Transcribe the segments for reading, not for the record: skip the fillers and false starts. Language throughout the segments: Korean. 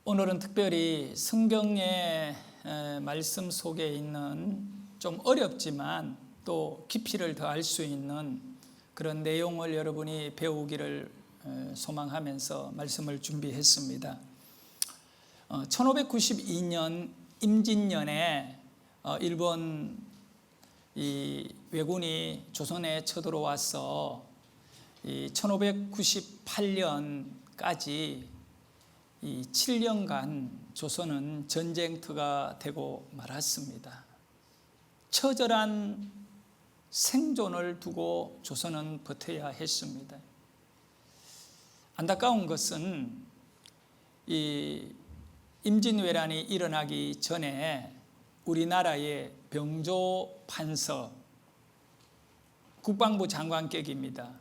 오늘은 특별히 성경의 말씀 속에 있는 좀 어렵지만 또 깊이를 더할 수 있는 그런 내용을 여러분이 배우기를 소망하면서 말씀을 준비했습니다. 1592년 임진년에 일본 이 왜군이 조선에 쳐들어와서 1598년까지 이 7년간 조선은 전쟁터가 되고 말았습니다. 처절한 생존을 두고 조선은 버텨야 했습니다. 안타까운 것은 이 임진왜란이 일어나기 전에 우리나라의 병조판서, 국방부 장관격입니다.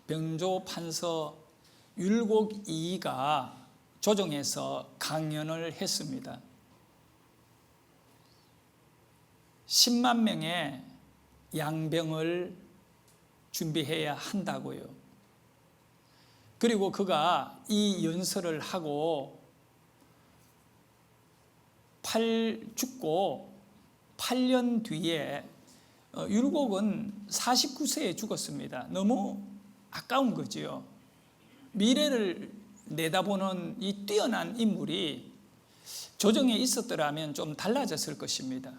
병조판서 율곡이가 조정에서 강연을 했습니다. 10만 명의 양병을 준비해야 한다고요. 그리고 그가 이 연설을 하고 죽고 8년 뒤에 율곡은 49세에 죽었습니다. 너무 아까운 거지요. 미래를 내다보는 이 뛰어난 인물이 조정에 있었더라면 좀 달라졌을 것입니다.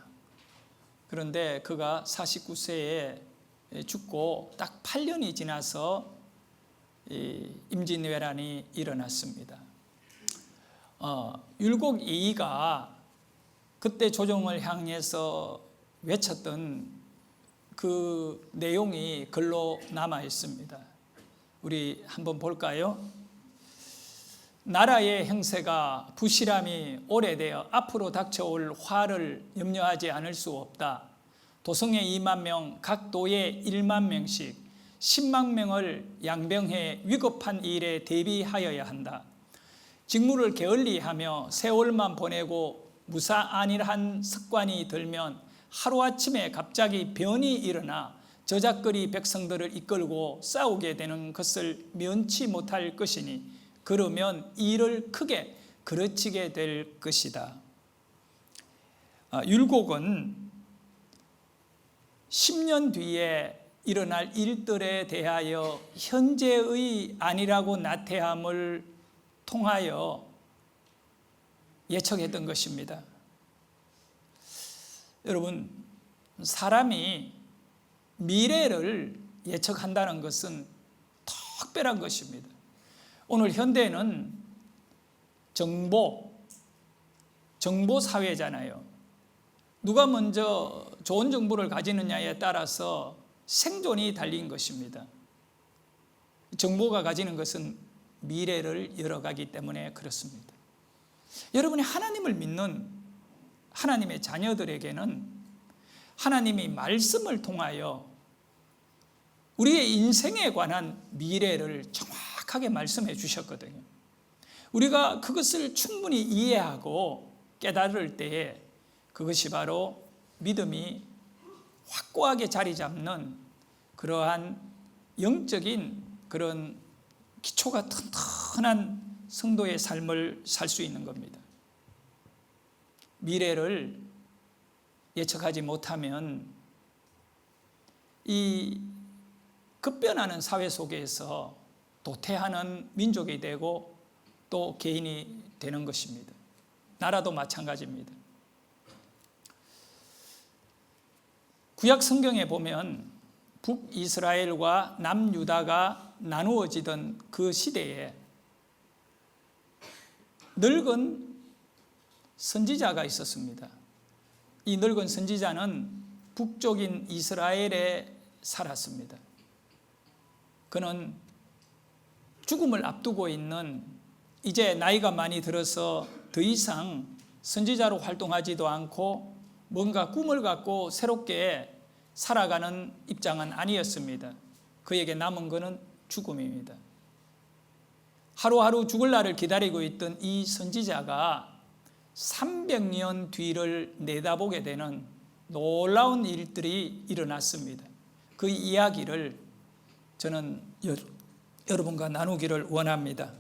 그런데 그가 49세에 죽고 딱 8년이 지나서 임진왜란이 일어났습니다. 율곡 이이가 그때 조정을 향해서 외쳤던 그 내용이 글로 남아 있습니다. 우리 한번 볼까요? 나라의 형세가 부실함이 오래되어 앞으로 닥쳐올 화를 염려하지 않을 수 없다. 도성에 2만 명, 각 도에 1만 명씩 10만 명을 양병해 위급한 일에 대비하여야 한다. 직무를 게을리하며 세월만 보내고 무사안일한 습관이 들면 하루아침에 갑자기 변이 일어나 저작거리 백성들을 이끌고 싸우게 되는 것을 면치 못할 것이니 그러면 일을 크게 그르치게 될 것이다. 율곡은 10년 뒤에 일어날 일들에 대하여 현재의 안일하고 나태함을 통하여 예측했던 것입니다. 여러분, 사람이 미래를 예측한다는 것은 특별한 것입니다. 오늘 현대는 정보 사회잖아요. 누가 먼저 좋은 정보를 가지느냐에 따라서 생존이 달린 것입니다. 정보가 가지는 것은 미래를 열어가기 때문에 그렇습니다. 여러분이 하나님을 믿는 하나님의 자녀들에게는 하나님이 말씀을 통하여 우리의 인생에 관한 미래를 정확하게 말씀해 주셨거든요. 우리가 그것을 충분히 이해하고 깨달을 때에 그것이 바로 믿음이 확고하게 자리 잡는 그러한 영적인 그런 기초가 튼튼한 성도의 삶을 살 수 있는 겁니다. 미래를 예측하지 못하면 이 급변하는 사회 속에서 도태하는 민족이 되고 또 개인이 되는 것입니다. 나라도 마찬가지입니다. 구약 성경에 보면 북이스라엘과 남유다가 나누어지던 그 시대에 늙은 선지자가 있었습니다. 이 늙은 선지자는 북쪽인 이스라엘에 살았습니다. 그는 죽음을 앞두고 있는 이제 나이가 많이 들어서 더 이상 선지자로 활동하지도 않고 뭔가 꿈을 갖고 새롭게 살아가는 입장은 아니었습니다. 그에게 남은 것은 죽음입니다. 하루하루 죽을 날을 기다리고 있던 이 선지자가 300년 뒤를 내다보게 되는 놀라운 일들이 일어났습니다. 그 이야기를 저는 여러분과 나누기를 원합니다.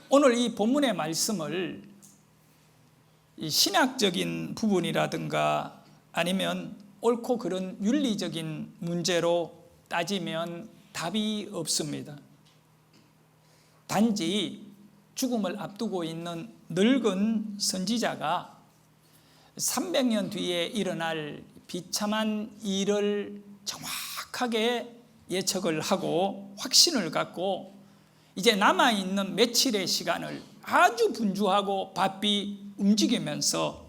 오늘 이 본문의 말씀을 이 신학적인 부분이라든가 아니면 옳고 그른 윤리적인 문제로 따지면 답이 없습니다. 단지 죽음을 앞두고 있는 늙은 선지자가 300년 뒤에 일어날 비참한 일을 정확하게 예측을 하고 확신을 갖고 이제 남아있는 며칠의 시간을 아주 분주하고 바삐 움직이면서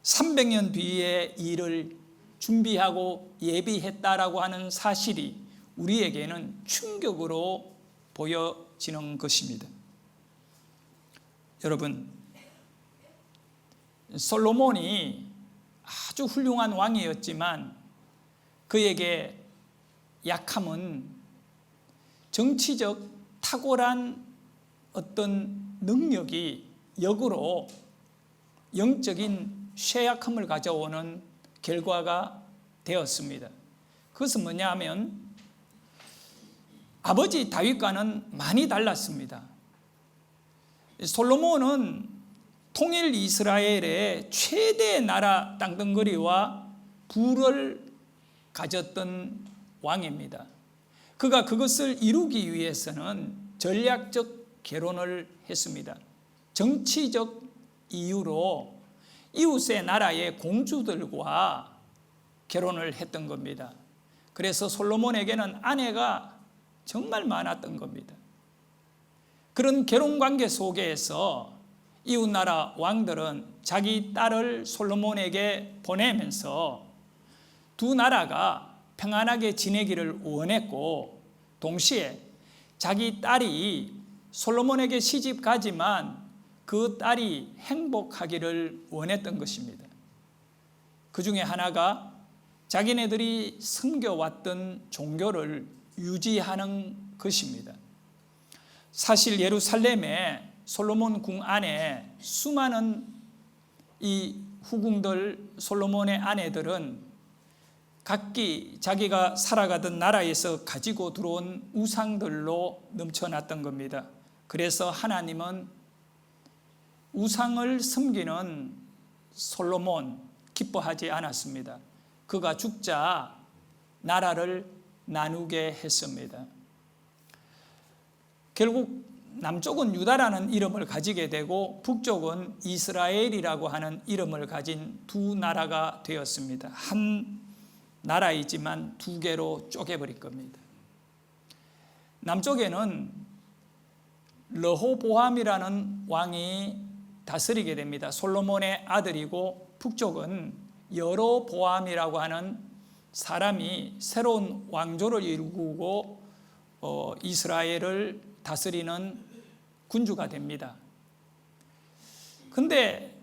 300년 뒤의 일을 준비하고 예비했다라고 하는 사실이 우리에게는 충격으로 보여지는 것입니다. 여러분, 솔로몬이 아주 훌륭한 왕이었지만 그에게 약함은 정치적 탁월한 어떤 능력이 역으로 영적인 쇠약함을 가져오는 결과가 되었습니다. 그것은 뭐냐 하면 아버지 다윗과는 많이 달랐습니다. 솔로몬은 통일 이스라엘의 최대 나라 땅덩어리와 부를 가졌던 왕입니다. 그가 그것을 이루기 위해서는 전략적 결혼을 했습니다. 정치적 이유로 이웃의 나라의 공주들과 결혼을 했던 겁니다. 그래서 솔로몬에게는 아내가 정말 많았던 겁니다. 그런 결혼 관계 속에서 이웃나라 왕들은 자기 딸을 솔로몬에게 보내면서 두 나라가 평안하게 지내기를 원했고, 동시에 자기 딸이 솔로몬에게 시집 가지만 그 딸이 행복하기를 원했던 것입니다. 그 중에 하나가 자기네들이 섬겨왔던 종교를 유지하는 것입니다. 사실 예루살렘에 솔로몬 궁 안에 수많은 이 후궁들, 솔로몬의 아내들은 각기 자기가 살아가던 나라에서 가지고 들어온 우상들로 넘쳐났던 겁니다. 그래서 하나님은 우상을 섬기는 솔로몬 기뻐하지 않았습니다. 그가 죽자 나라를 나누게 했습니다. 결국 남쪽은 유다라는 이름을 가지게 되고 북쪽은 이스라엘이라고 하는 이름을 가진 두 나라가 되었습니다. 한 나라이지만 두 개로 쪼개버릴 겁니다. 남쪽에는 르호보암이라는 왕이 다스리게 됩니다. 솔로몬의 아들이고, 북쪽은 여로보암이라고 하는 사람이 새로운 왕조를 이루고 이스라엘을 다스리는 군주가 됩니다. 그런데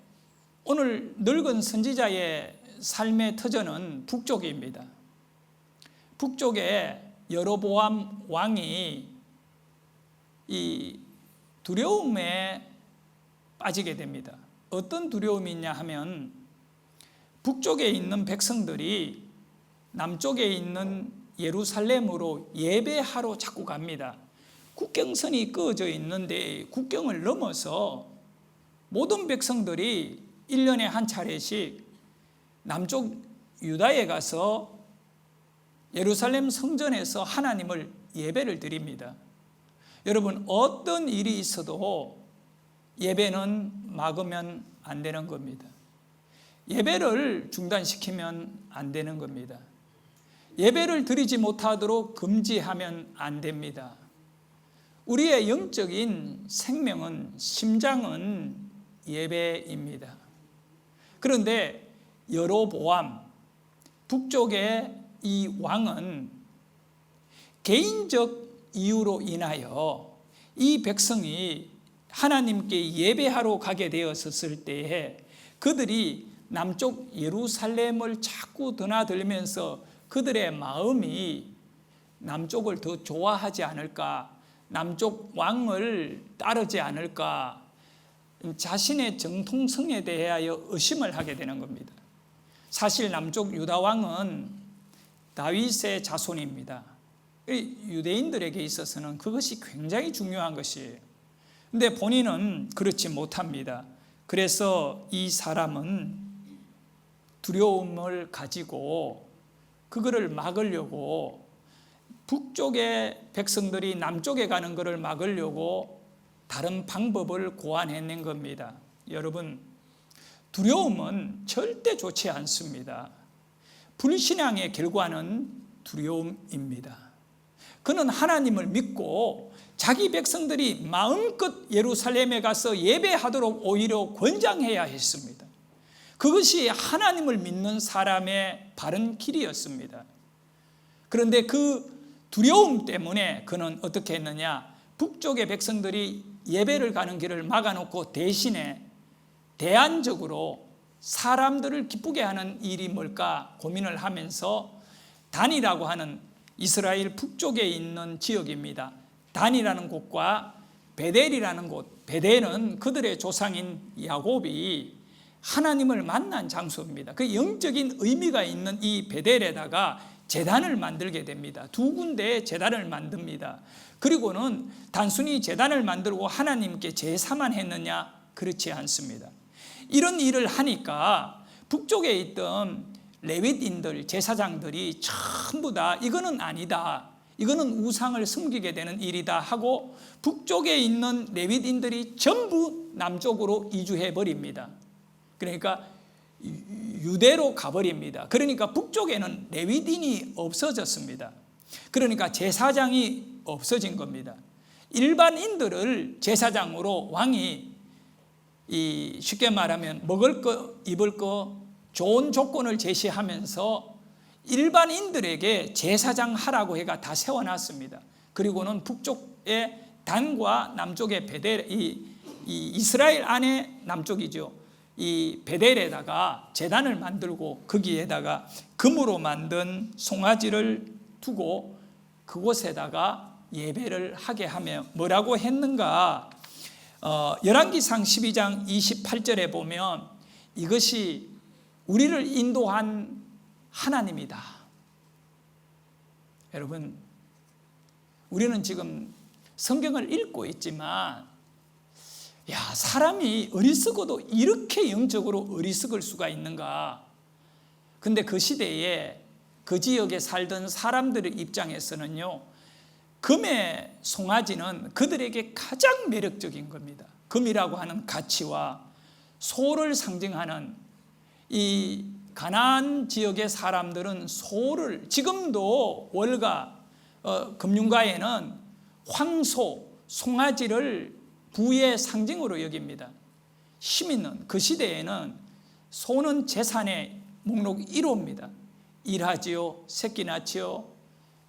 오늘 늙은 선지자의 삶의 터전은 북쪽입니다. 북쪽에 여로보암 왕이 이 두려움에 빠지게 됩니다. 어떤 두려움이 있냐 하면 북쪽에 있는 백성들이 남쪽에 있는 예루살렘으로 예배하러 자꾸 갑니다. 국경선이 그어져 있는데 국경을 넘어서 모든 백성들이 1년에 한 차례씩 남쪽 유다에 가서 예루살렘 성전에서 하나님을 예배를 드립니다. 여러분, 어떤 일이 있어도 예배는 막으면 안 되는 겁니다. 예배를 중단시키면 안 되는 겁니다. 예배를 드리지 못하도록 금지하면 안 됩니다. 우리의 영적인 생명은, 심장은 예배입니다. 그런데 여로보암, 북쪽의 이 왕은 개인적 이유로 인하여 이 백성이 하나님께 예배하러 가게 되었을 때에 그들이 남쪽 예루살렘을 자꾸 드나들면서 그들의 마음이 남쪽을 더 좋아하지 않을까, 남쪽 왕을 따르지 않을까, 자신의 정통성에 대하여 의심을 하게 되는 겁니다. 사실 남쪽 유다 왕은 다윗의 자손입니다. 유대인들에게 있어서는 그것이 굉장히 중요한 것이에요. 근데 본인은 그렇지 못합니다. 그래서 이 사람은 두려움을 가지고 그거를 막으려고 북쪽의 백성들이 남쪽에 가는 것을 막으려고 다른 방법을 고안해낸 겁니다. 여러분, 두려움은 절대 좋지 않습니다. 불신앙의 결과는 두려움입니다. 그는 하나님을 믿고 자기 백성들이 마음껏 예루살렘에 가서 예배하도록 오히려 권장해야 했습니다. 그것이 하나님을 믿는 사람의 바른 길이었습니다. 그런데 그 두려움 때문에 그는 어떻게 했느냐? 북쪽의 백성들이 예배를 가는 길을 막아놓고 대신에 대안적으로 사람들을 기쁘게 하는 일이 뭘까 고민을 하면서 단이라고 하는 이스라엘 북쪽에 있는 지역입니다. 단이라는 곳과 베델이라는 곳, 베델은 그들의 조상인 야곱이 하나님을 만난 장소입니다. 그 영적인 의미가 있는 이 베델에다가 제단을 만들게 됩니다. 두 군데에 제단을 만듭니다. 그리고는 단순히 제단을 만들고 하나님께 제사만 했느냐? 그렇지 않습니다. 이런 일을 하니까 북쪽에 있던 레위인들, 제사장들이 전부 다 이거는 아니다, 이거는 우상을 섬기게 되는 일이다 하고 북쪽에 있는 레위인들이 전부 남쪽으로 이주해 버립니다. 그러니까 유대로 가버립니다. 그러니까 북쪽에는 레위인이 없어졌습니다. 그러니까 제사장이 없어진 겁니다. 일반인들을 제사장으로 왕이 쉽게 말하면 먹을 거 입을 거 좋은 조건을 제시하면서 일반인들에게 제사장 하라고 해가 다 세워놨습니다. 그리고는 북쪽의 단과 남쪽의 베델, 이 이스라엘 안에 남쪽이죠. 이 베델에다가 제단을 만들고 거기에다가 금으로 만든 송아지를 두고 그곳에다가 예배를 하게 하며 뭐라고 했는가? 열왕기상 12장 28절에 보면 이것이 우리를 인도한 하나님이다. 여러분, 우리는 지금 성경을 읽고 있지만 사람이 어리석어도 이렇게 영적으로 어리석을 수가 있는가? 근데 그 시대에 그 지역에 살던 사람들의 입장에서는요, 금의 송아지는 그들에게 가장 매력적인 겁니다. 금이라고 하는 가치와 소를 상징하는 이 가나안 지역의 사람들은 소를, 지금도 월가, 금융가에는 황소, 송아지를 부의 상징으로 여깁니다. 힘 있는 그 시대에는 소는 재산의 목록 1호입니다. 일하지요, 새끼 낳지요,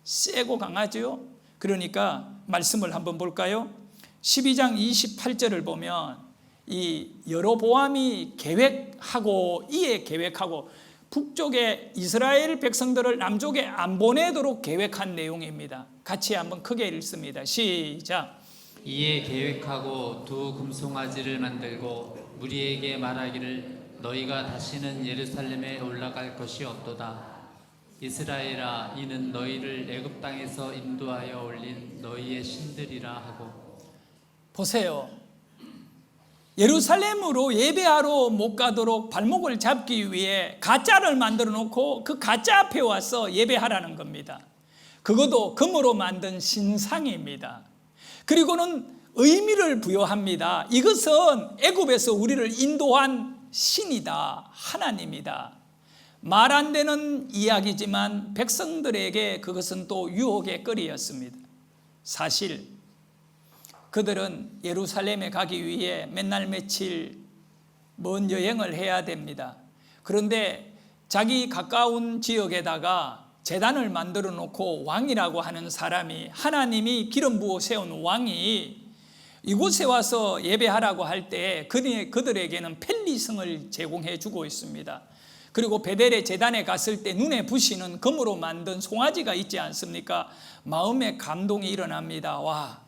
세고 강하지요. 그러니까 말씀을 한번 볼까요? 12장 28절을 보면 이 여로보암이 계획하고 이에 계획하고 북쪽에 이스라엘 백성들을 남쪽에 안 보내도록 계획한 내용입니다. 같이 한번 크게 읽습니다. 시작. 이에 계획하고 두 금송아지를 만들고 무리에게 말하기를 너희가 다시는 예루살렘에 올라갈 것이 없도다. 이스라엘아, 이는 너희를 애굽 땅에서 인도하여 올린 너희의 신들이라 하고. 보세요. 예루살렘으로 예배하러 못 가도록 발목을 잡기 위해 가짜를 만들어 놓고 그 가짜 앞에 와서 예배하라는 겁니다. 그것도 금으로 만든 신상입니다. 그리고는 의미를 부여합니다. 이것은 애굽에서 우리를 인도한 신이다, 하나님이다. 말 안 되는 이야기지만 백성들에게 그것은 또 유혹의 거리였습니다. 사실 그들은 예루살렘에 가기 위해 맨날 며칠 먼 여행을 해야 됩니다. 그런데 자기 가까운 지역에다가 제단을 만들어 놓고 왕이라고 하는 사람이, 하나님이 기름 부어 세운 왕이 이곳에 와서 예배하라고 할 때 그들에게는 편리성을 제공해 주고 있습니다. 그리고 베델의 제단에 갔을 때 눈에 부시는 금으로 만든 송아지가 있지 않습니까? 마음에 감동이 일어납니다. 와,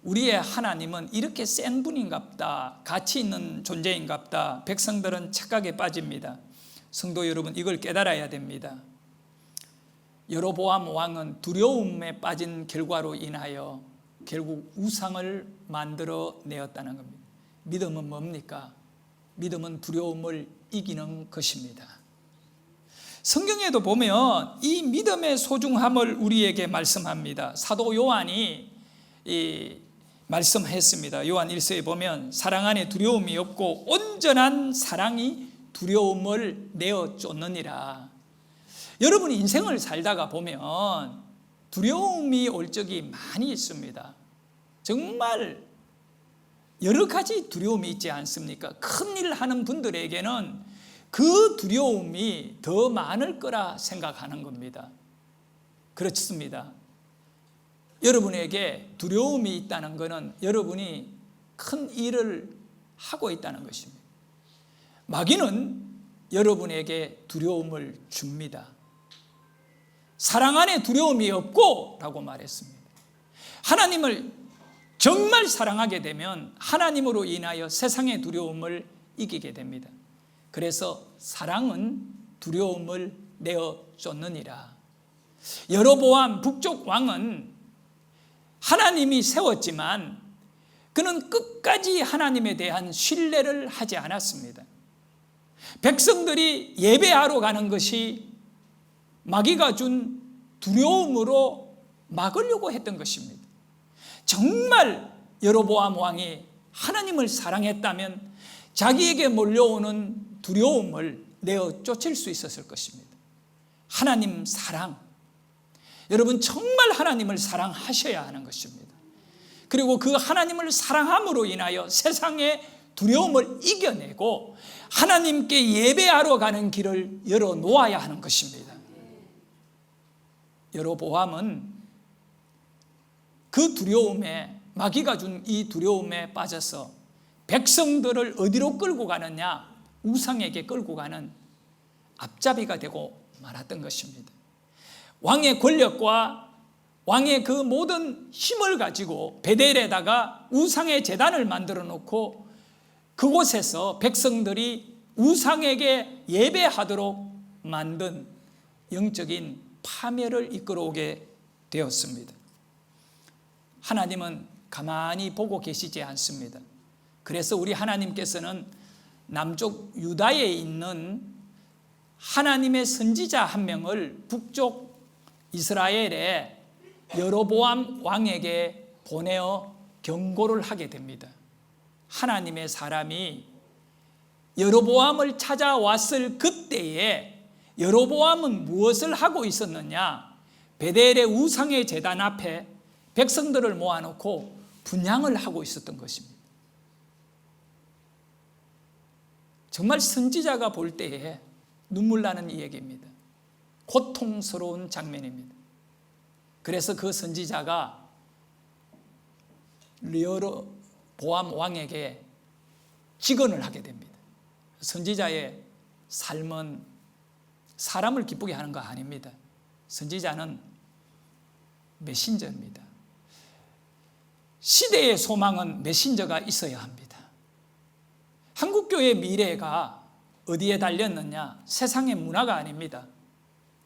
우리의 하나님은 이렇게 센 분인갑다, 가치 있는 존재인갑다. 백성들은 착각에 빠집니다. 성도 여러분, 이걸 깨달아야 됩니다. 여로보암 왕은 두려움에 빠진 결과로 인하여 결국 우상을 만들어 내었다는 겁니다. 믿음은 뭡니까? 믿음은 두려움을 이기는 것입니다. 성경에도 보면 이 믿음의 소중함을 우리에게 말씀합니다. 사도 요한이 말씀했습니다. 요한 1서에 보면 사랑 안에 두려움이 없고 온전한 사랑이 두려움을 내어 쫓느니라. 여러분이 인생을 살다가 보면 두려움이 올 적이 많이 있습니다. 정말 여러 가지 두려움이 있지 않습니까? 큰일 하는 분들에게는 그 두려움이 더 많을 거라 생각하는 겁니다. 그렇습니다. 여러분에게 두려움이 있다는 것은 여러분이 큰 일을 하고 있다는 것입니다. 마귀는 여러분에게 두려움을 줍니다. 사랑 안에 두려움이 없고 라고 말했습니다. 하나님을 정말 사랑하게 되면 하나님으로 인하여 세상의 두려움을 이기게 됩니다. 그래서 사랑은 두려움을 내어 쫓느니라. 여로보암 북쪽 왕은 하나님이 세웠지만 그는 끝까지 하나님에 대한 신뢰를 하지 않았습니다. 백성들이 예배하러 가는 것이 마귀가 준 두려움으로 막으려고 했던 것입니다. 정말 여로보암 왕이 하나님을 사랑했다면 자기에게 몰려오는 두려움을 내어 쫓을 수 있었을 것입니다. 하나님 사랑, 여러분 정말 하나님을 사랑하셔야 하는 것입니다. 그리고 그 하나님을 사랑함으로 인하여 세상의 두려움을 이겨내고 하나님께 예배하러 가는 길을 열어놓아야 하는 것입니다. 여로보암은 그 두려움에, 마귀가 준 이 두려움에 빠져서 백성들을 어디로 끌고 가느냐? 우상에게 끌고 가는 앞잡이가 되고 말았던 것입니다. 왕의 권력과 왕의 그 모든 힘을 가지고 베델에다가 우상의 제단을 만들어 놓고 그곳에서 백성들이 우상에게 예배하도록 만든 영적인 파멸을 이끌어오게 되었습니다. 하나님은 가만히 보고 계시지 않습니다. 그래서 우리 하나님께서는 남쪽 유다에 있는 하나님의 선지자 한 명을 북쪽 이스라엘의 여로보암 왕에게 보내어 경고를 하게 됩니다. 하나님의 사람이 여로보암을 찾아왔을 그때에 여로보암은 무엇을 하고 있었느냐? 베델의 우상의 제단 앞에 백성들을 모아놓고 분향을 하고 있었던 것입니다. 정말 선지자가 볼 때에 눈물 나는 이야기입니다. 고통스러운 장면입니다. 그래서 그 선지자가 여로보암 왕에게 직언을 하게 됩니다. 선지자의 삶은 사람을 기쁘게 하는 거 아닙니다. 선지자는 메신저입니다. 시대의 소망은 메신저가 있어야 합니다. 한국교회의 미래가 어디에 달렸느냐? 세상의 문화가 아닙니다.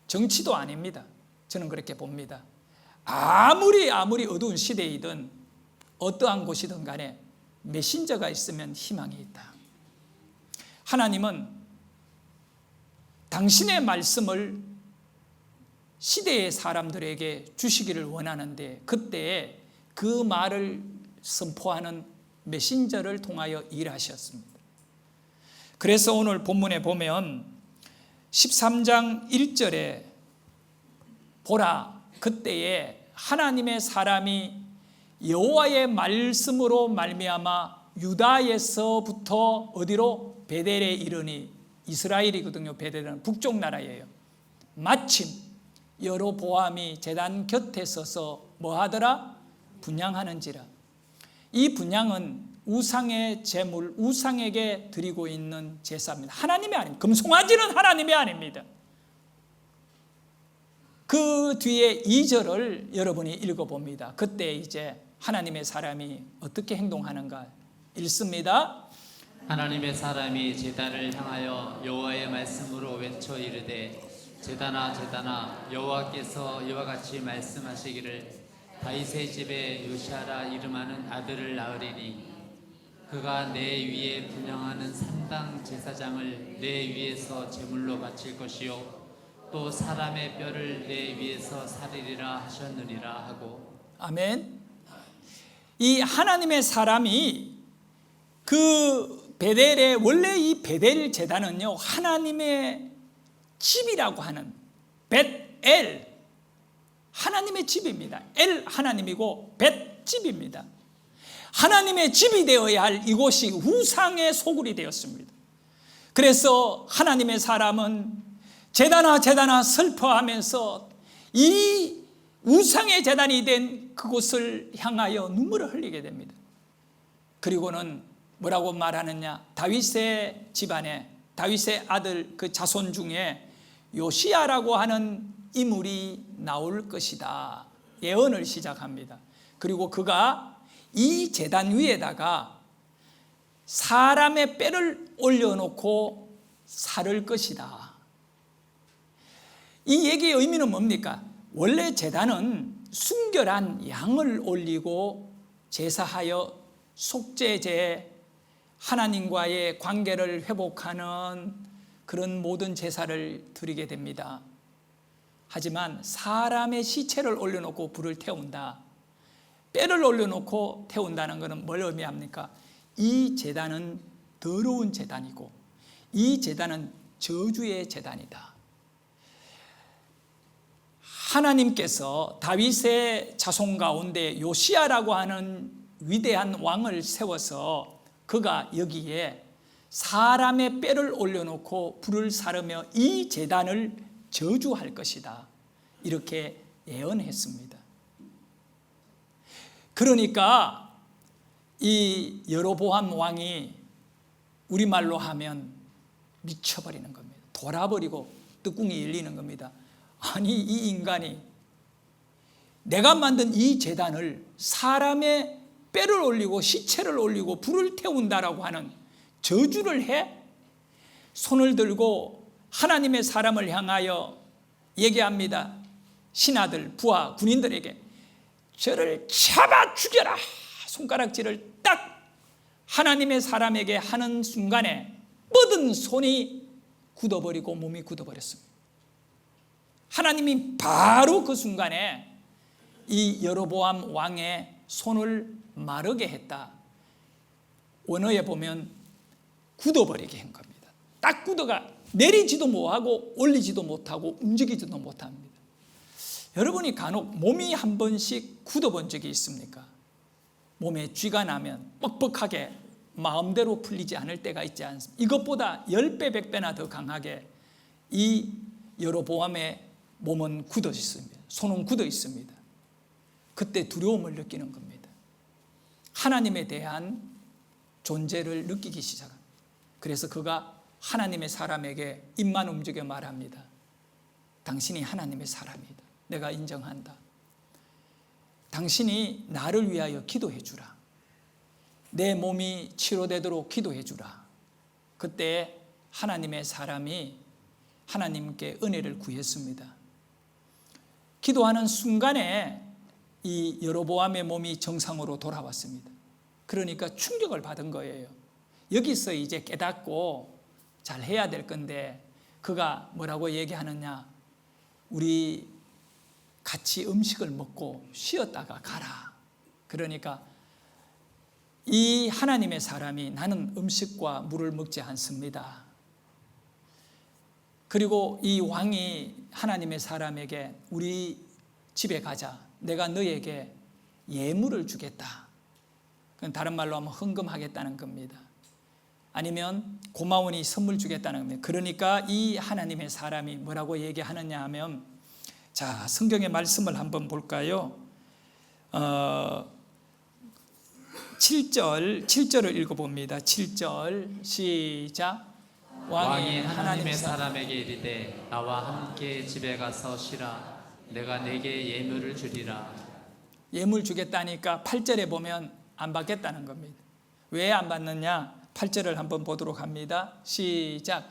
정치도 아닙니다. 저는 그렇게 봅니다. 아무리 어두운 시대이든 어떠한 곳이든 간에 메신저가 있으면 희망이 있다. 하나님은 당신의 말씀을 시대의 사람들에게 주시기를 원하는데 그때 그 말을 선포하는 메신저를 통하여 일하셨습니다. 그래서 오늘 본문에 보면 13장 1절에 보라, 그때에 하나님의 사람이 여호와의 말씀으로 말미암아 유다에서부터 어디로? 베델에 이르니, 이스라엘이거든요. 베델은 북쪽 나라예요. 마침 여로보암이 제단 곁에 서서 뭐 하더라? 분향하는지라. 이 분향은 우상의 제물, 우상에게 드리고 있는 제사입니다. 하나님이 아닙니다. 금송아지는 하나님이 아닙니다. 그 뒤에 2절을 여러분이 읽어봅니다. 그때 이제 하나님의 사람이 어떻게 행동하는가 읽습니다. 하나님의 사람이 제단을 향하여 여호와의 말씀으로 외쳐 이르되 제단아 제단아 여호와께서 이와 같이 말씀하시기를 다윗의 집에 요시아라 이름하는 아들을 낳으리니 그가 내 위에 분향하는 산당 제사장을 내 위에서 제물로 바칠 것이요 또 사람의 뼈를 내 위에서 살리리라 하셨느니라 하고. 아멘. 이 하나님의 사람이 그 베델의, 원래 이 베델 제단은요 하나님의 집이라고 하는 벳엘, 하나님의 집입니다. 엘 하나님이고 벳 집입니다. 하나님의 집이 되어야 할 이곳이 우상의 소굴이 되었습니다. 그래서 하나님의 사람은 제단아 슬퍼하면서 이 우상의 제단이 된 그곳을 향하여 눈물을 흘리게 됩니다. 그리고는 뭐라고 말하느냐, 다윗의 집안에, 다윗의 아들 그 자손 중에 요시야라고 하는 인물이 나올 것이다, 예언을 시작합니다. 그리고 그가 이 제단 위에다가 사람의 뼈를 올려놓고 살을 것이다. 이 얘기의 의미는 뭡니까? 원래 제단은 순결한 양을 올리고 제사하여 속죄제, 하나님과의 관계를 회복하는 그런 모든 제사를 드리게 됩니다. 하지만 사람의 시체를 올려놓고 불을 태운다, 뼈를 올려놓고 태운다는 것은 뭘 의미합니까? 이 제단은 더러운 제단이고 이 제단은 저주의 제단이다. 하나님께서 다윗의 자손 가운데 요시야라고 하는 위대한 왕을 세워서 그가 여기에 사람의 뼈를 올려놓고 불을 사르며 이 제단을 저주할 것이다, 이렇게 예언했습니다. 그러니까 이 여로보암 왕이 우리말로 하면 미쳐버리는 겁니다. 돌아버리고 뜨궁이 열리는 겁니다. 아니, 이 인간이 내가 만든 이 제단을 사람의 뼈를 올리고 시체를 올리고 불을 태운다라고 하는 저주를 해? 손을 들고 하나님의 사람을 향하여 얘기합니다. 신하들, 부하, 군인들에게 저를 잡아 죽여라. 손가락질을 딱 하나님의 사람에게 하는 순간에 뻗은 손이 굳어버리고 몸이 굳어버렸습니다. 하나님이 바로 그 순간에 이 여로보암 왕의 손을 마르게 했다. 원어에 보면 굳어버리게 한 겁니다. 딱 굳어가 내리지도 못하고 올리지도 못하고 움직이지도 못합니다. 여러분이 간혹 몸이 한 번씩 굳어본 적이 있습니까? 몸에 쥐가 나면 뻑뻑하게 마음대로 풀리지 않을 때가 있지 않습니까? 이것보다 10배, 100배나 더 강하게 이 여로보암의 몸은 굳어 있습니다. 손은 굳어 있습니다. 그때 두려움을 느끼는 겁니다. 하나님에 대한 존재를 느끼기 시작합니다. 그래서 그가 하나님의 사람에게 입만 움직여 말합니다. 당신이 하나님의 사람이다. 내가 인정한다. 당신이 나를 위하여 기도해 주라. 내 몸이 치료되도록 기도해 주라. 그때 하나님의 사람이 하나님께 은혜를 구했습니다. 기도하는 순간에 이 여로보암의 몸이 정상으로 돌아왔습니다. 그러니까 충격을 받은 거예요. 여기서 이제 깨닫고 잘 해야 될 건데 그가 뭐라고 얘기하느냐, 우리 같이 음식을 먹고 쉬었다가 가라. 그러니까 이 하나님의 사람이 나는 음식과 물을 먹지 않습니다. 그리고 이 왕이 하나님의 사람에게 우리 집에 가자. 내가 너에게 예물을 주겠다. 그건 다른 말로 하면 헌금하겠다는 겁니다. 아니면 고마우니 선물 주겠다는 겁니다. 그러니까 이 하나님의 사람이 뭐라고 얘기하느냐 하면, 자, 성경의 말씀을 한번 볼까요? 7절을 읽어봅니다. 7절 시작. 왕이 하나님의 사람에게 이르되 나와 함께 집에 가서 쉬라. 내가 내게 예물을 주리라. 예물 주겠다니까 8절에 보면 안 받겠다는 겁니다. 왜 안 받느냐? 8절을 한번 보도록 합니다. 시작.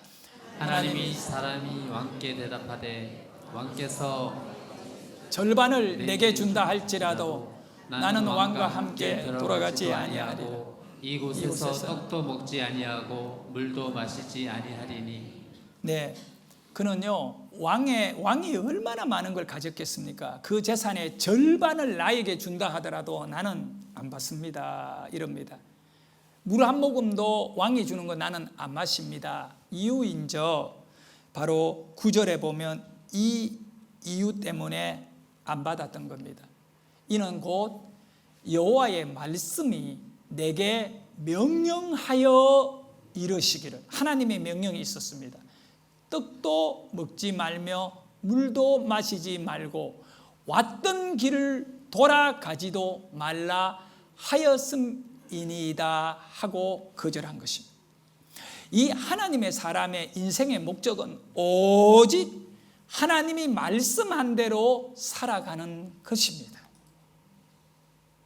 하나님이 사람이 왕께 대답하되 왕께서 절반을 내게 준다 할지라도 나는 왕과 함께 돌아가지 아니하리라. 이곳에서 떡도 먹지 아니하고 물도 마시지 아니하리니. 네, 그는요 왕이 얼마나 많은 걸 가졌겠습니까? 그 재산의 절반을 나에게 준다 하더라도 나는 안 받습니다. 이럽니다. 물 한 모금도 왕이 주는 거 나는 안 마십니다. 이유인저 바로 9절에 보면 이 이유 때문에 안 받았던 겁니다. 이는 곧 여호와의 말씀이 내게 명령하여 이르시기를, 하나님의 명령이 있었습니다. 떡도 먹지 말며 물도 마시지 말고 왔던 길을 돌아가지도 말라 하였음이니이다 하고 거절한 것입니다. 이 하나님의 사람의 인생의 목적은 오직 하나님이 말씀한 대로 살아가는 것입니다.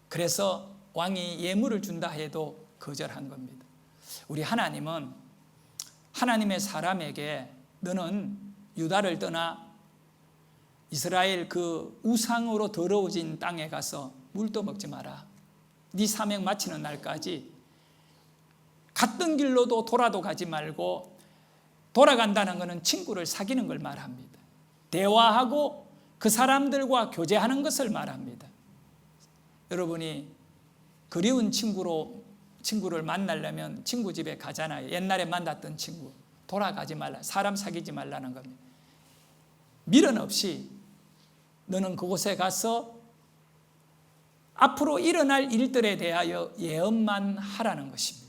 그래서 왕이 예물을 준다 해도 거절한 겁니다. 우리 하나님은 하나님의 사람에게 너는 유다를 떠나 이스라엘 그 우상으로 더러워진 땅에 가서 물도 먹지 마라. 네 사명 마치는 날까지 갔던 길로도 돌아도 가지 말고, 돌아간다는 것은 친구를 사귀는 걸 말합니다. 대화하고 그 사람들과 교제하는 것을 말합니다. 여러분이 그리운 친구를 만나려면 친구 집에 가잖아요. 옛날에 만났던 친구. 돌아가지 말라. 사람 사귀지 말라는 겁니다. 미련 없이 너는 그곳에 가서 앞으로 일어날 일들에 대하여 예언만 하라는 것입니다.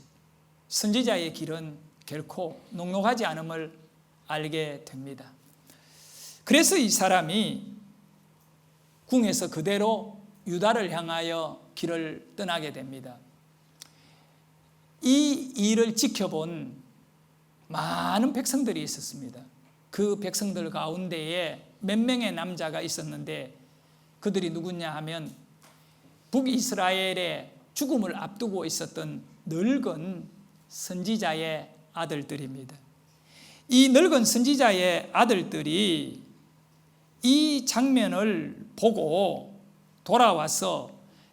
선지자의 길은 결코 녹록하지 않음을 알게 됩니다. 그래서 이 사람이 궁에서 그대로 유다를 향하여 길을 떠나게 됩니다. 이 일을 지켜본 많은 백성들이 있었습니다. 그 백성들 가운데에 몇 명의 남자가 있었는데 그들이 누구냐 하면 북이스라엘의 죽음을 앞두고 있었던 늙은 선지자의 아들들입니다. 이 늙은 선지자의 아들들이 이 장면을 보고 돌아와서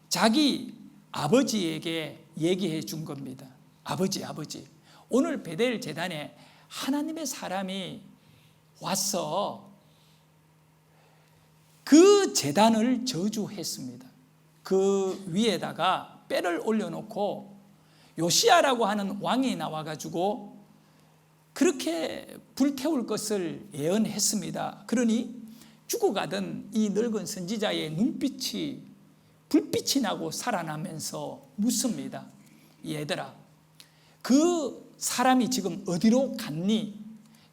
자기 아버지에게 얘기해 준 겁니다. 아버지, 오늘 베델 제단에 하나님의 사람이 와서 그 제단을 저주했습니다. 그 위에다가 뼈를 올려놓고 요시야라고 하는 왕이 나와가지고 그렇게 불태울 것을 예언했습니다. 그러니 죽어가던 이 늙은 선지자의 눈빛이 불빛이 나고 살아나면서 묻습니다. 얘들아, 그 사람이 지금 어디로 갔니?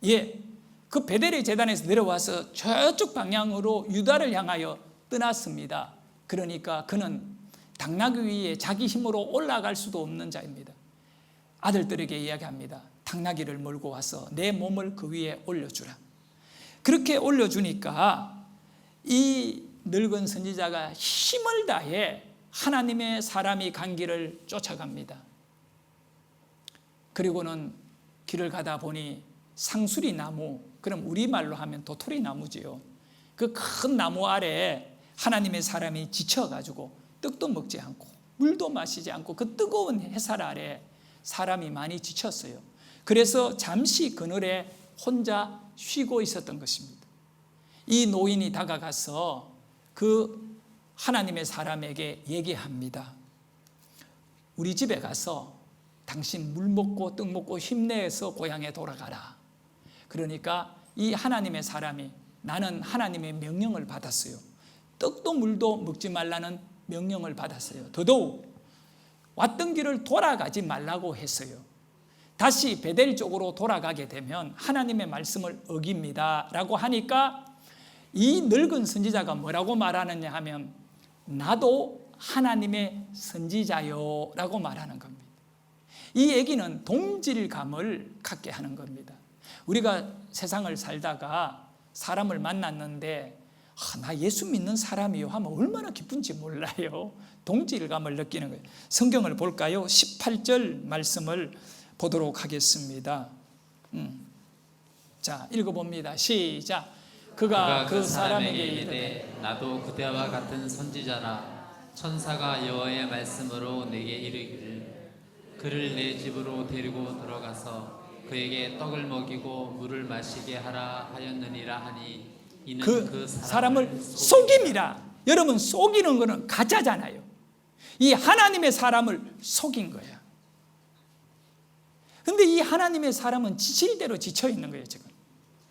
예, 그 베델의 제단에서 내려와서 저쪽 방향으로 유다를 향하여 떠났습니다. 그러니까 그는 당나귀 위에 자기 힘으로 올라갈 수도 없는 자입니다. 아들들에게 이야기합니다. 당나귀를 몰고 와서 내 몸을 그 위에 올려주라. 그렇게 올려주니까 이 늙은 선지자가 힘을 다해 하나님의 사람이 간 길을 쫓아갑니다. 그리고는 길을 가다 보니 상수리 나무, 그럼 우리말로 하면 도토리 나무지요. 그 큰 나무 아래에 하나님의 사람이 지쳐가지고 떡도 먹지 않고 물도 마시지 않고 그 뜨거운 햇살 아래 사람이 많이 지쳤어요. 그래서 잠시 그늘에 혼자 쉬고 있었던 것입니다. 이 노인이 다가가서 그 하나님의 사람에게 얘기합니다. 우리 집에 가서 당신 물 먹고 떡 먹고 힘내서 고향에 돌아가라. 그러니까 이 하나님의 사람이 나는 하나님의 명령을 받았어요. 떡도 물도 먹지 말라는 명령을 받았어요. 더더욱 왔던 길을 돌아가지 말라고 했어요. 다시 베델 쪽으로 돌아가게 되면 하나님의 말씀을 어깁니다 라고 하니까 이 늙은 선지자가 뭐라고 말하느냐 하면 나도 하나님의 선지자요 라고 말하는 겁니다. 이 얘기는 동질감을 갖게 하는 겁니다. 우리가 세상을 살다가 사람을 만났는데 나 예수 믿는 사람이요 하면 얼마나 기쁜지 몰라요. 동질감을 느끼는 거예요. 성경을 볼까요? 18절 말씀을 보도록 하겠습니다. 자, 읽어봅니다. 시작. 그가 그 사람에게 사람에게 이르되 이르되 나도 그대와 같은 선지자라. 천사가 여호와의 말씀으로 내게 이르기를 그를 내 집으로 데리고 들어가서 그에게 떡을 먹이고 물을 마시게 하라 하였느니라 하니 이는 그 사람을 속임이라. 여러분, 속이는 거는 가짜잖아요. 이 하나님의 사람을 속인 거야. 근데 이 하나님의 사람은 지칠 대로 지쳐 있는 거예요. 지금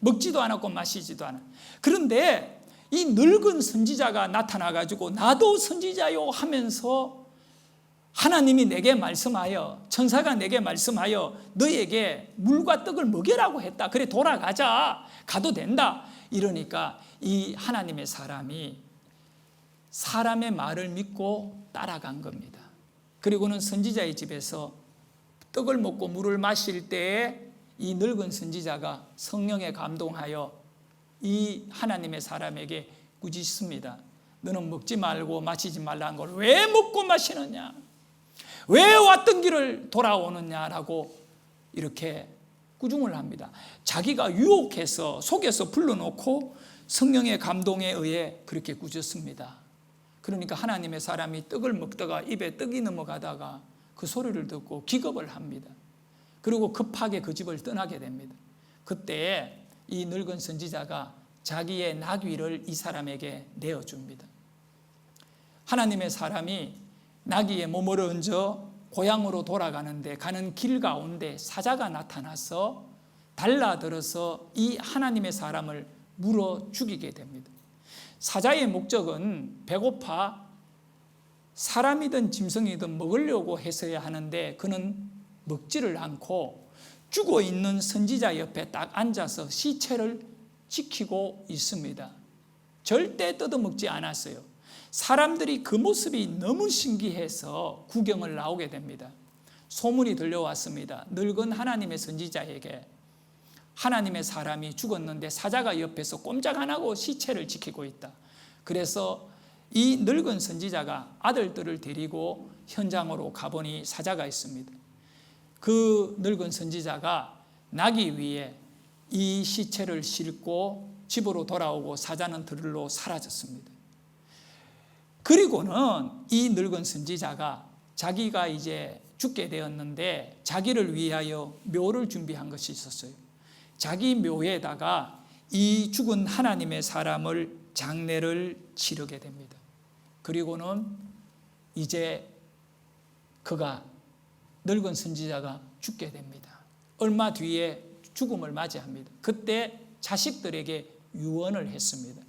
먹지도 않았고 마시지도 않아. 그런데 이 늙은 선지자가 나타나가지고 나도 선지자요 하면서 하나님이 내게 말씀하여, 천사가 내게 말씀하여 너에게 물과 떡을 먹이라고 했다. 그래 돌아가자. 가도 된다. 이러니까 이 하나님의 사람이 사람의 말을 믿고 따라간 겁니다. 그리고는 선지자의 집에서 떡을 먹고 물을 마실 때에 이 늙은 선지자가 성령에 감동하여 이 하나님의 사람에게 꾸짖습니다. 너는 먹지 말고 마시지 말라는 걸 왜 먹고 마시느냐? 왜 왔던 길을 돌아오느냐라고 이렇게 꾸중을 합니다. 자기가 유혹해서 속여서 불러놓고 성령의 감동에 의해 그렇게 꾸짖습니다. 그러니까 하나님의 사람이 떡을 먹다가 입에 떡이 넘어가다가 그 소리를 듣고 기겁을 합니다. 그리고 급하게 그 집을 떠나게 됩니다. 그때 이 늙은 선지자가 자기의 나귀를 이 사람에게 내어줍니다. 하나님의 사람이 나귀에 몸을 얹어 고향으로 돌아가는데 가는 길 가운데 사자가 나타나서 달라들어서 이 하나님의 사람을 물어 죽이게 됩니다. 사자의 목적은 배고파 사람이든 짐승이든 먹으려고 했어야 하는데 그는 먹지를 않고 죽어있는 선지자 옆에 딱 앉아서 시체를 지키고 있습니다. 절대 뜯어먹지 않았어요. 사람들이 그 모습이 너무 신기해서 구경을 나오게 됩니다. 소문이 들려왔습니다. 늙은 하나님의 선지자에게 하나님의 사람이 죽었는데 사자가 옆에서 꼼짝 안 하고 시체를 지키고 있다. 그래서 이 늙은 선지자가 아들들을 데리고 현장으로 가보니 사자가 있습니다. 그 늙은 선지자가 나귀 위에 이 시체를 싣고 집으로 돌아오고 사자는 들로 사라졌습니다. 그리고는 이 늙은 선지자가 자기가 이제 죽게 되었는데 자기를 위하여 묘를 준비한 것이 있었어요. 자기 묘에다가 이 죽은 하나님의 사람을 장례를 치르게 됩니다. 그리고는 이제 그가 늙은 선지자가 죽게 됩니다. 얼마 뒤에 죽음을 맞이합니다. 그때 자식들에게 유언을 했습니다.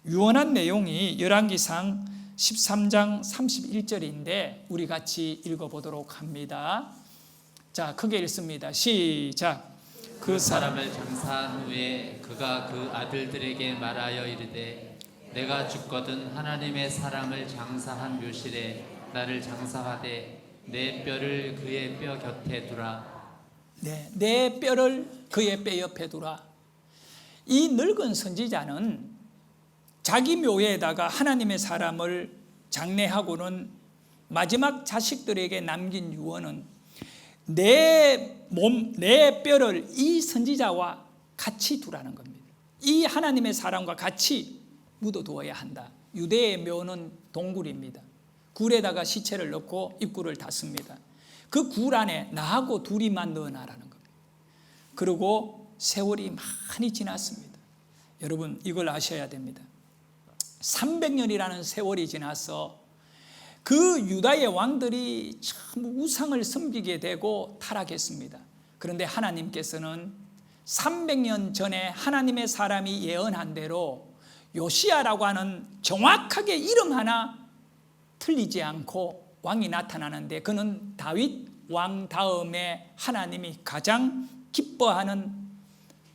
유언한 내용이 열왕기상 13장 31절인데 우리 같이 읽어보도록 합니다. 자, 크게 읽습니다. 시작. 그 사람을 장사한 후에 그가 그 아들들에게 말하여 이르되 내가 죽거든 하나님의 사람을 장사한 묘실에 나를 장사하되 내 뼈를 그의 뼈 곁에 두라. 네, 내 뼈를 그의 뼈 옆에 두라. 이 늙은 선지자는 자기 묘에다가 하나님의 사람을 장례하고는 마지막 자식들에게 남긴 유언은 내 뼈를 이 선지자와 같이 두라는 겁니다. 이 하나님의 사람과 같이 묻어두어야 한다. 유대의 묘는 동굴입니다. 굴에다가 시체를 넣고 입구를 닫습니다. 그 굴 안에 나하고 둘이만 넣어놔라는 겁니다. 그리고 세월이 많이 지났습니다. 여러분 이걸 아셔야 됩니다. 300년이라는 세월이 지나서 그 유다의 왕들이 참 우상을 섬기게 되고 타락했습니다. 그런데 하나님께서는 300년 전에 하나님의 사람이 예언한 대로 요시야라고 하는 정확하게 이름 하나 틀리지 않고 왕이 나타나는데 그는 다윗 왕 다음에 하나님이 가장 기뻐하는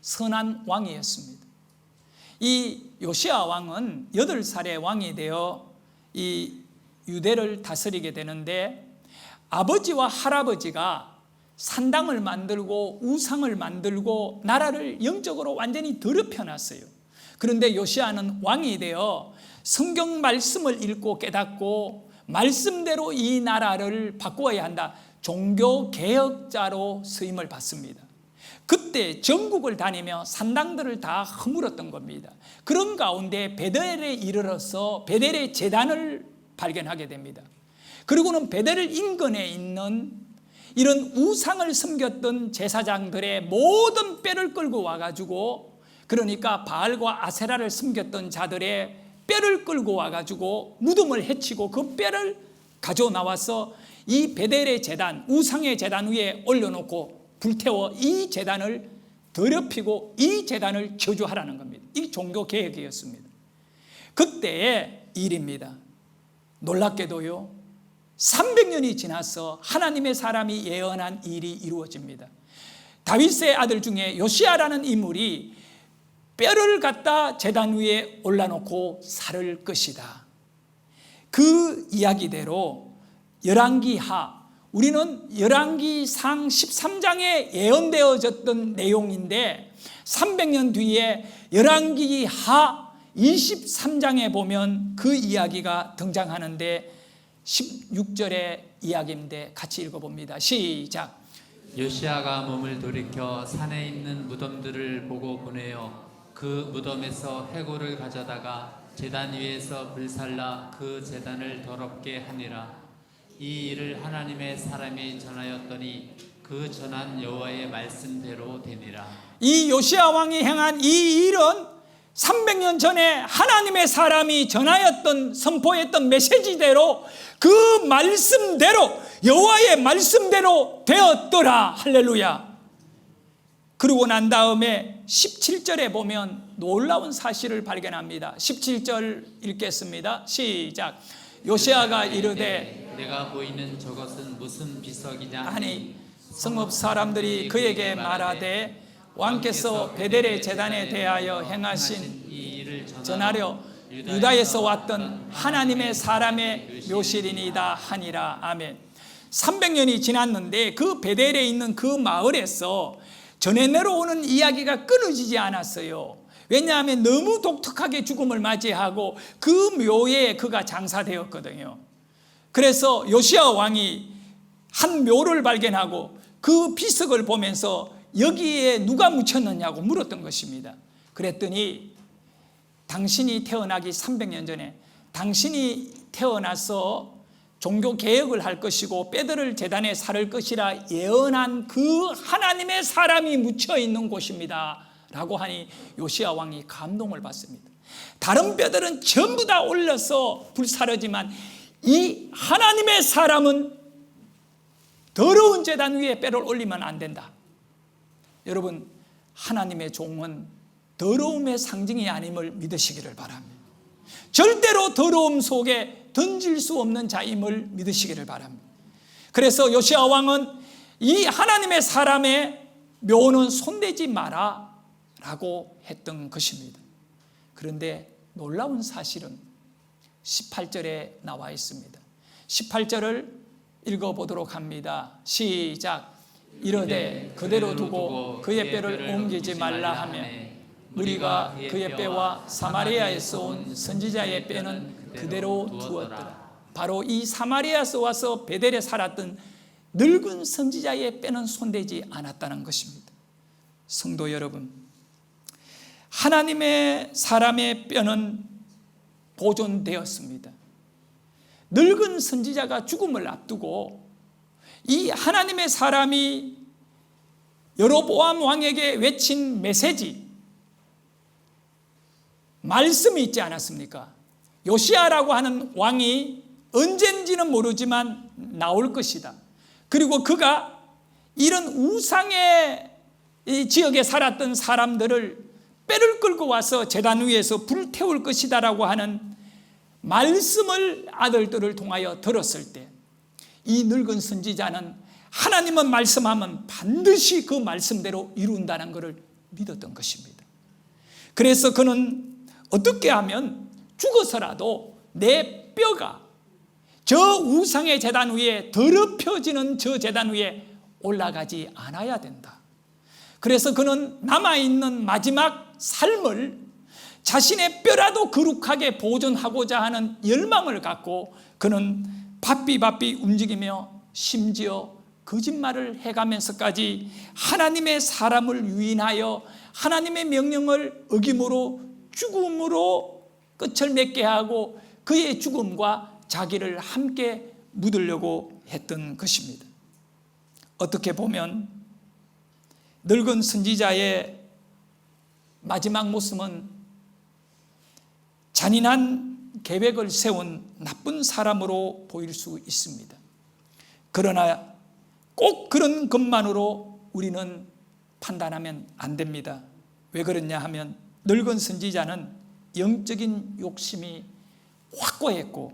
선한 왕이었습니다. 이 요시야 왕은 8살의 왕이 되어 이 유대를 다스리게 되는데 아버지와 할아버지가 산당을 만들고 우상을 만들고 나라를 영적으로 완전히 더럽혀 놨어요. 그런데 요시야는 왕이 되어 성경 말씀을 읽고 깨닫고 말씀대로 이 나라를 바꾸어야 한다. 종교 개혁자로 쓰임을 받습니다. 그때 전국을 다니며 산당들을 다 허물었던 겁니다. 그런 가운데 베델에 이르러서 베델의 제단을 발견하게 됩니다. 그리고는 베델 인근에 있는 이런 우상을 섬겼던 제사장들의 모든 뼈를 끌고 와가지고, 그러니까 바알과 아세라를 섬겼던 자들의 뼈를 끌고 와가지고 무덤을 해치고 그 뼈를 가져 나와서 이 베델의 제단, 우상의 제단 위에 올려놓고 불태워 이 제단을 더럽히고 이 제단을 저주하라는 겁니다. 이 종교 개혁이었습니다. 그때의 일입니다. 놀랍게도요, 300년이 지나서 하나님의 사람이 예언한 일이 이루어집니다. 다윗의 아들 중에 요시야라는 인물이 뼈를 갖다 제단 위에 올려놓고 살을 것이다. 그 이야기대로 열왕기하, 우리는 열왕기상 13장에 예언되어졌던 내용인데 300년 뒤에 열왕기하 23장에 보면 그 이야기가 등장하는데 16절의 이야기인데 같이 읽어봅니다. 시작. 요시야가 몸을 돌이켜 산에 있는 무덤들을 보고 보내어 그 무덤에서 해골을 가져다가 제단 위에서 불살라 그 제단을 더럽게 하니라. 이 일을 하나님의 사람이 전하였더니 그 전한 여호와의 말씀대로 되니라. 이 요시야 왕이 행한 이 일은 300년 전에 하나님의 사람이 전하였던, 선포했던 메시지대로, 그 말씀대로, 여호와의 말씀대로 되었더라. 할렐루야. 그러고 난 다음에 17절에 보면 놀라운 사실을 발견합니다. 17절 읽겠습니다. 시작. 요시야가 이르되 내가 보이는 저것은 무슨 비석이냐 하니 성읍 사람들이 그에게 말하되 왕께서 베델의 제단에 대하여 행하신 이 일을 전하려 유다에서 왔던 하나님의 사람의 묘실이니이다 하니라. 아멘. 300년이 지났는데 그 베델에 있는 그 마을에서 전해 내려오는 이야기가 끊어지지 않았어요. 왜냐하면 너무 독특하게 죽음을 맞이하고 그 묘에 그가 장사되었거든요. 그래서 요시야 왕이 한 묘를 발견하고 그 비석을 보면서 여기에 누가 묻혔느냐고 물었던 것입니다. 그랬더니 당신이 태어나기 300년 전에 당신이 태어나서 종교 개혁을 할 것이고 뼈들을 제단에 살을 것이라 예언한 그 하나님의 사람이 묻혀 있는 곳입니다 라고 하니 요시야 왕이 감동을 받습니다. 다른 뼈들은 전부 다 올려서 불사르지만 이 하나님의 사람은 더러운 제단 위에 뼈를 올리면 안 된다. 여러분, 하나님의 종은 더러움의 상징이 아님을 믿으시기를 바랍니다. 절대로 더러움 속에 던질 수 없는 자임을 믿으시기를 바랍니다. 그래서 요시야 왕은 이 하나님의 사람의 묘는 손대지 마라 라고 했던 것입니다. 그런데 놀라운 사실은 18절에 나와 있습니다. 18절을 읽어보도록 합니다. 시작. 이르되 그대로 두고 그의 뼈를 옮기지 말라 하며 우리가 그의 뼈와 사마리아에서 온 선지자의 뼈는 그대로 두었더라. 바로 이 사마리아에서 와서 베델에 살았던 늙은 선지자의 뼈는 손대지 않았다는 것입니다. 성도 여러분, 하나님의 사람의 뼈는 보존되었습니다. 늙은 선지자가 죽음을 앞두고 이 하나님의 사람이 여로보암 왕에게 외친 메시지, 말씀이 있지 않았습니까? 요시야라고 하는 왕이 언젠지는 모르지만 나올 것이다. 그리고 그가 이런 우상의 이 지역에 살았던 사람들을 뼈를 끌고 와서 제단 위에서 불태울 것이다 라고 하는 말씀을 아들들을 통하여 들었을 때 이 늙은 선지자는 하나님은 말씀하면 반드시 그 말씀대로 이룬다는 것을 믿었던 것입니다. 그래서 그는 어떻게 하면 죽어서라도 내 뼈가 저 우상의 제단 위에 더럽혀지는 저 제단 위에 올라가지 않아야 된다. 그래서 그는 남아있는 마지막 삶을 자신의 뼈라도 거룩하게 보존하고자 하는 열망을 갖고 그는 바삐 움직이며 심지어 거짓말을 해가면서까지 하나님의 사람을 유인하여 하나님의 명령을 어김으로 죽음으로 끝을 맺게 하고 그의 죽음과 자기를 함께 묻으려고 했던 것입니다. 어떻게 보면 늙은 선지자의 마지막 모습은 잔인한 계획을 세운 나쁜 사람으로 보일 수 있습니다. 그러나 꼭 그런 것만으로 우리는 판단하면 안 됩니다. 왜 그러냐 하면 늙은 선지자는 영적인 욕심이 확고했고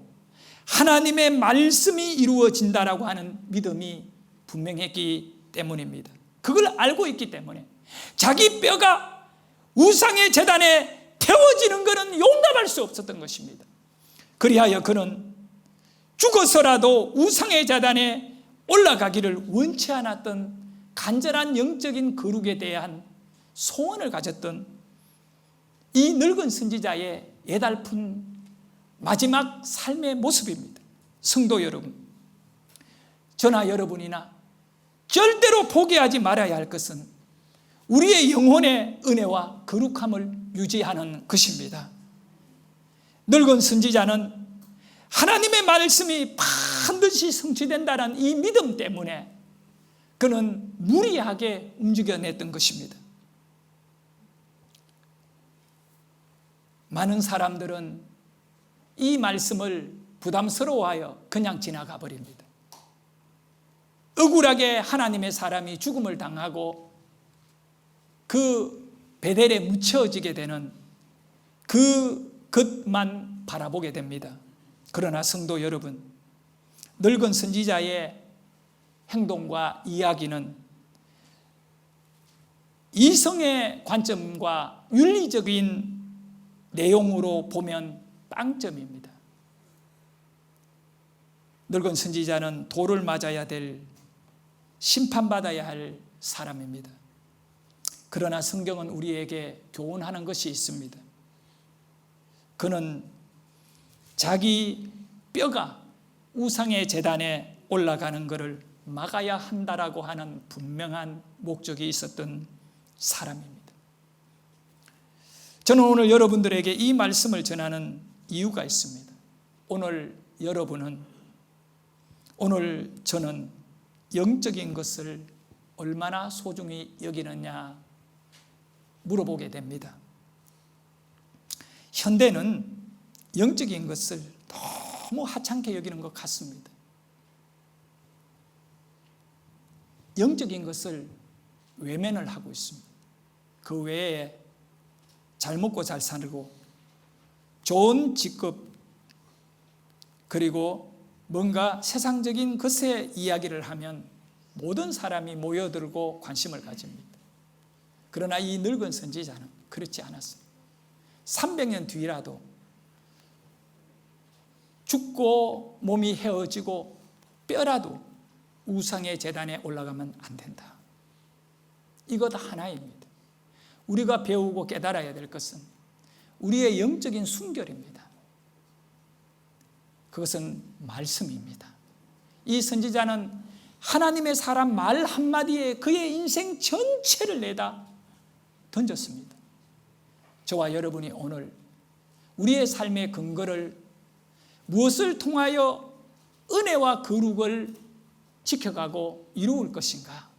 하나님의 말씀이 이루어진다라고 하는 믿음이 분명했기 때문입니다. 그걸 알고 있기 때문에 자기 뼈가 우상의 제단에 태워지는 것은 용납할 수 없었던 것입니다. 그리하여 그는 죽어서라도 우상의 제단에 올라가기를 원치 않았던 간절한 영적인 거룩에 대한 소원을 가졌던 이 늙은 선지자의 애달픈 마지막 삶의 모습입니다. 성도 여러분, 저나 여러분이나 절대로 포기하지 말아야 할 것은 우리의 영혼의 은혜와 거룩함을 유지하는 것입니다. 늙은 선지자는 하나님의 말씀이 반드시 성취된다는 이 믿음 때문에 그는 무리하게 움직여냈던 것입니다. 많은 사람들은 이 말씀을 부담스러워하여 그냥 지나가 버립니다. 억울하게 하나님의 사람이 죽음을 당하고 그 베델에 묻혀지게 되는 그것만 바라보게 됩니다. 그러나 성도 여러분, 늙은 선지자의 행동과 이야기는 이성의 관점과 윤리적인 내용으로 보면 빵점입니다. 늙은 선지자는 돌을 맞아야 될, 심판받아야 할 사람입니다. 그러나 성경은 우리에게 교훈하는 것이 있습니다. 그는 자기 뼈가 우상의 제단에 올라가는 것을 막아야 한다라고 하는 분명한 목적이 있었던 사람입니다. 저는 오늘 여러분들에게 이 말씀을 전하는 이유가 있습니다. 오늘 저는 영적인 것을 얼마나 소중히 여기느냐 물어보게 됩니다. 현대는 영적인 것을 너무 하찮게 여기는 것 같습니다. 영적인 것을 외면을 하고 있습니다. 그 외에 잘 먹고 잘 살고 좋은 직급 그리고 뭔가 세상적인 것의 이야기를 하면 모든 사람이 모여들고 관심을 가집니다. 그러나 이 늙은 선지자는 그렇지 않았습니다. 300년 뒤라도 죽고 몸이 헤어지고 뼈라도 우상의 제단에 올라가면 안 된다. 이것 하나입니다. 우리가 배우고 깨달아야 될 것은 우리의 영적인 순결입니다. 그것은 말씀입니다. 이 선지자는 하나님의 사람 말 한마디에 그의 인생 전체를 내다 던졌습니다. 저와 여러분이 오늘 우리의 삶의 근거를 무엇을 통하여 은혜와 거룩을 지켜가고 이루을 것인가?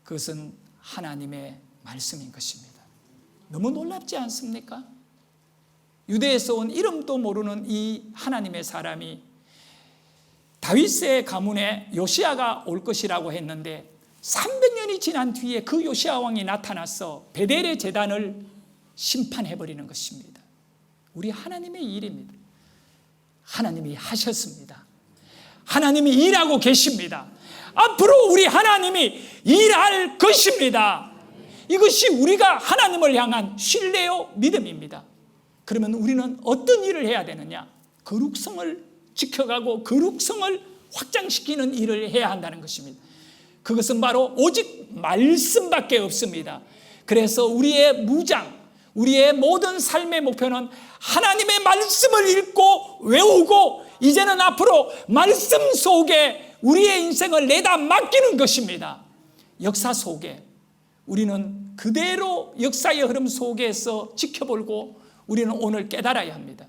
그것은 하나님의 말씀인 것입니다. 너무 놀랍지 않습니까? 유대에서 온 이름도 모르는 이 하나님의 사람이 다윗의 가문에 요시아가 올 것이라고 했는데 300년이 지난 뒤에 그 요시아 왕이 나타나서 베델의 제단을 심판해버리는 것입니다. 우리 하나님의 일입니다. 하나님이 하셨습니다. 하나님이 일하고 계십니다. 앞으로 우리 하나님이 일할 것입니다. 이것이 우리가 하나님을 향한 신뢰요 믿음입니다. 그러면 우리는 어떤 일을 해야 되느냐? 거룩성을 지켜가고 거룩성을 확장시키는 일을 해야 한다는 것입니다. 그것은 바로 오직 말씀밖에 없습니다. 그래서 우리의 무장, 우리의 모든 삶의 목표는 하나님의 말씀을 읽고 외우고 이제는 앞으로 말씀 속에 우리의 인생을 내다 맡기는 것입니다. 역사 속에 우리는 그대로 역사의 흐름 속에서 지켜보고 우리는 오늘 깨달아야 합니다.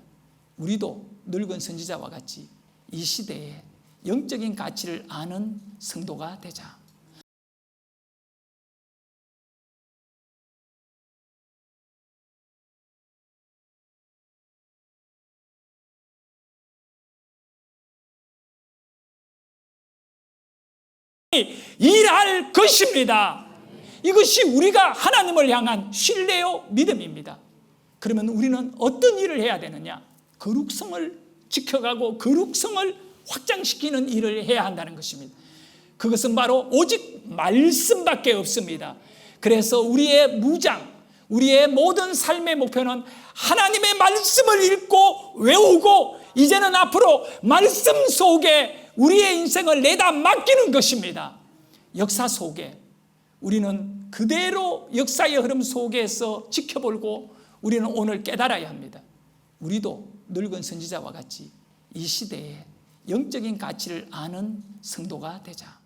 우리도 늙은 선지자와 같이 이 시대에 영적인 가치를 아는 성도가 되자. 일할 것입니다. 이것이 우리가 하나님을 향한 신뢰요 믿음입니다. 그러면 우리는 어떤 일을 해야 되느냐? 거룩성을 지켜가고 거룩성을 확장시키는 일을 해야 한다는 것입니다. 그것은 바로 오직 말씀밖에 없습니다. 그래서 우리의 무장, 우리의 모든 삶의 목표는 하나님의 말씀을 읽고 외우고 이제는 앞으로 말씀 속에 우리의 인생을 내다 맡기는 것입니다. 역사 속에 우리는 그대로 역사의 흐름 속에서 지켜보고 우리는 오늘 깨달아야 합니다. 우리도 늙은 선지자와 같이 이 시대에 영적인 가치를 아는 성도가 되자.